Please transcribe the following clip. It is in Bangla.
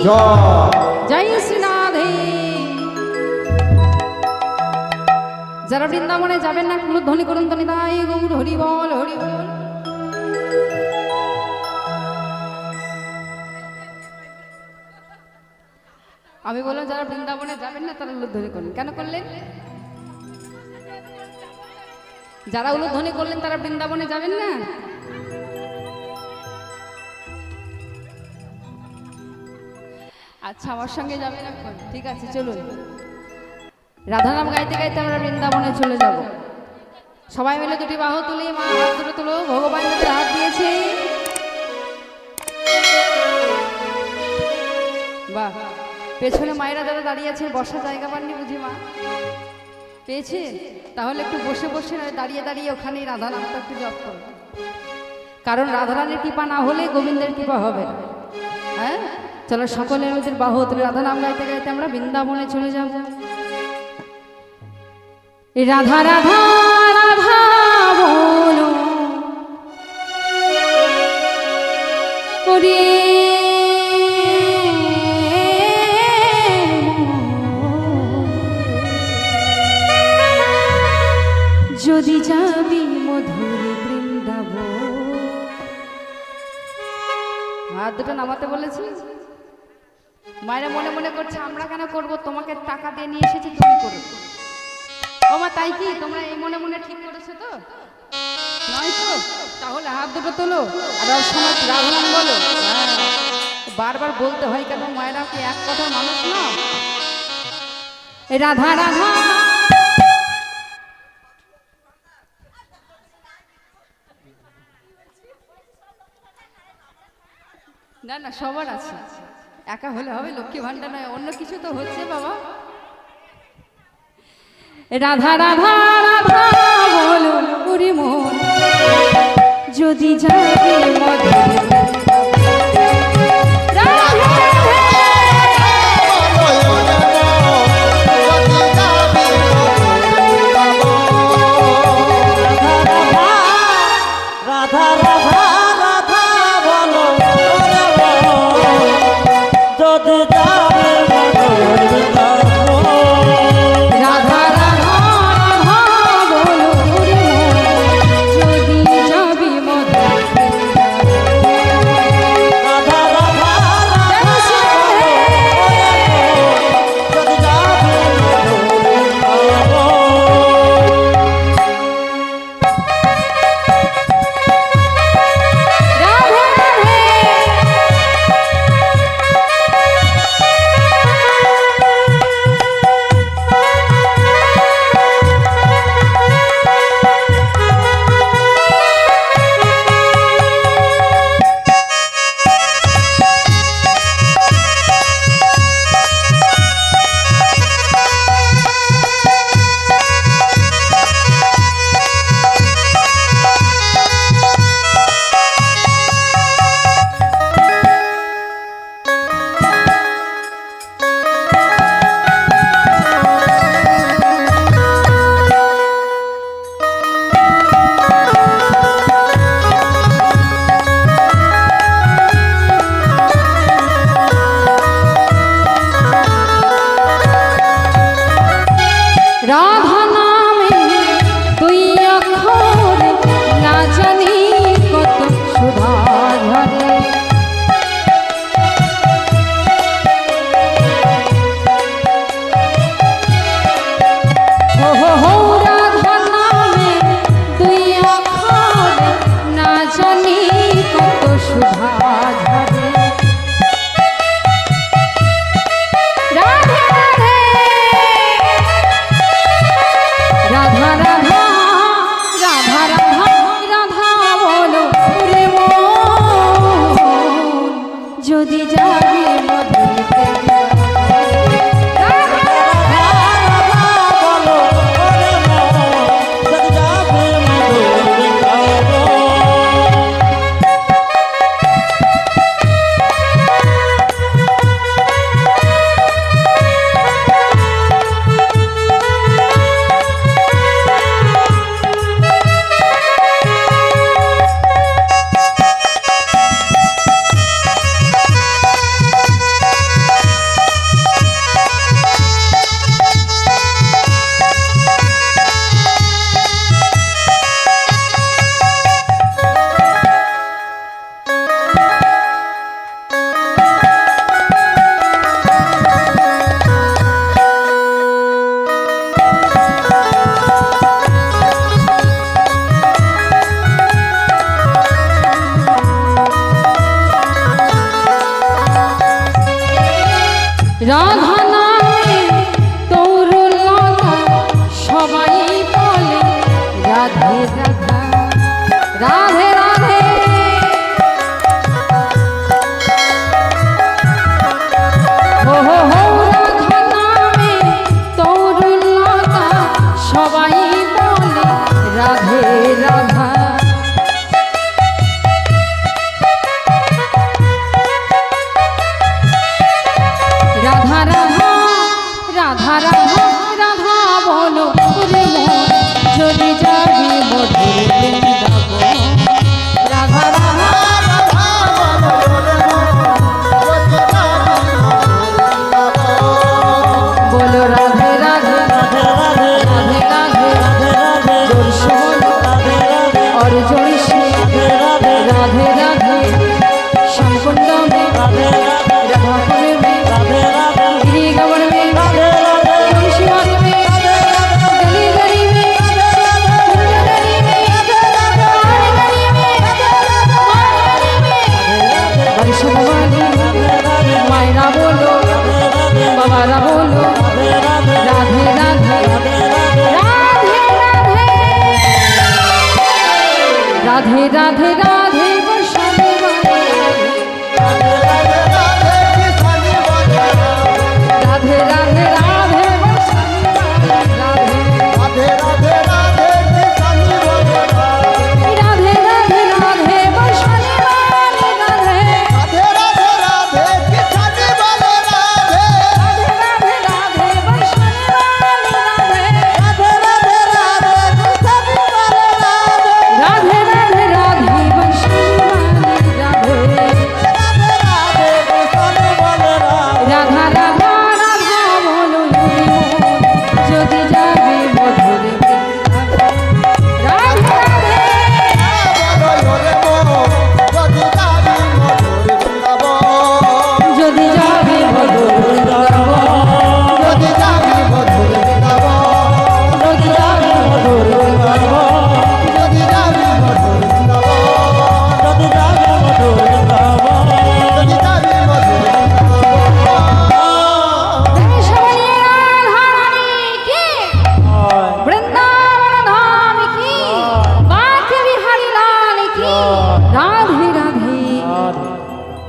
জয় শ্রী রাধে। যারা বৃন্দাবনে যাবেন না কুল ধ্বনি করুন ধ্বনি দাই গৌর হরি বল হরি বল। আমি বললাম যারা বৃন্দাবনে যাবেন না তারা উলুধ্বনি করলেন। কেন করলেন? যারা উলুধ্বনি করলেন তারা বৃন্দাবনে যাবেন না। আচ্ছা আমার সঙ্গে যাবেন এখন? ঠিক আছে চলুন। রাধানাম গাইতে গাইতে আমরা বৃন্দাবনে চলে যাব। সবাই মিলে দুটি বাহু তুলি, মা হাত দুটো তুলো, ভগবান যাদের হাত দিয়েছে। বাহ, পেছনে মায়েরা যারা দাঁড়িয়ে আছে বসার জায়গা পাননি বুঝি মা? পেয়েছে? তাহলে একটু বসে বসে নয় দাঁড়িয়ে দাঁড়িয়ে ওখানেই রাধা নামটা একটু জপ করো, কারণ রাধারানীর কৃপা না হলে গোবিন্দের কৃপা হবে না। হ্যাঁ চলো সকলে আমাদের বাহু তুলে রাধা নাম গাইতে গাইতে আমরা বৃন্দাবনে চলে যাব। রাধা রাধা রাধা বলো ওরে যদি যাবি মধুর বৃন্দাবন। হাত দুটো নামাতে বলেছি। মায়েরা মনে মনে করছে আমরা কেন করব, তোমাকে টাকা দিয়ে নিয়ে এসেছি তুমি করো। ও মা তাই কি তোমরা এই মনে মনে ঠিক করেছো তো? নয় তো? তাহলে হাত দুটো তোলো আর সময় রাধানাম বলো। বারবার বলতে হয় কেন? মায়েরা কি এক কথা মানুষ না? রাধা রাধা না না সবার আছে, একা হলে হবে? লক্ষ্মী ভান্ডার নয়, অন্য কিছু তো হচ্ছে বাবা। রাধা রাধা রাধা বলো ওরে মন যদি যাবে মধুর রাধা নামে তরুলতা সবাই বলে রাধে রাধা রাধে রাধে হো হো হো রাধা নামে তরুলতা সবাই বলে রাধে রাধা রাধা রাধা রাধা রাধা রাধা বলো রে মন যদি যাবি মধুর বৃন্দাবন রাধা রাধা বলো রাধে রাধে রাধে রাধে জোরসে বলো और জোরসে রাধে রাধে সম্পূর্ণ में राधापुर में गिरी गवर में तुलसी बाग में गली गली में कुंजगली में गली गली में बरसत वाली मायरा बोलो बाबारा बोलो राधे राधे राधे राधे राधे राधे बरसाने वाली राधे राधे राधे बरसाने वाली राधे राधे राधे राधे बरसाने वाली राधे राधे राधे बरसाने वाली राधा राधा राधा बोलो यूरी मोन যদি যাবে মধুর বৃন্দাবন রাধে রাধে যদি যাবে মধুর বৃন্দাবন যদি যাবে মধুর বৃন্দাবন যদি যাবে মধুর বৃন্দাবন যদি যাবে মধুর বৃন্দাবন যদি যাবে মধুর বৃন্দাবন যদি যাবে মধুর वृंदावन धाम की बांके बिहारी लाल की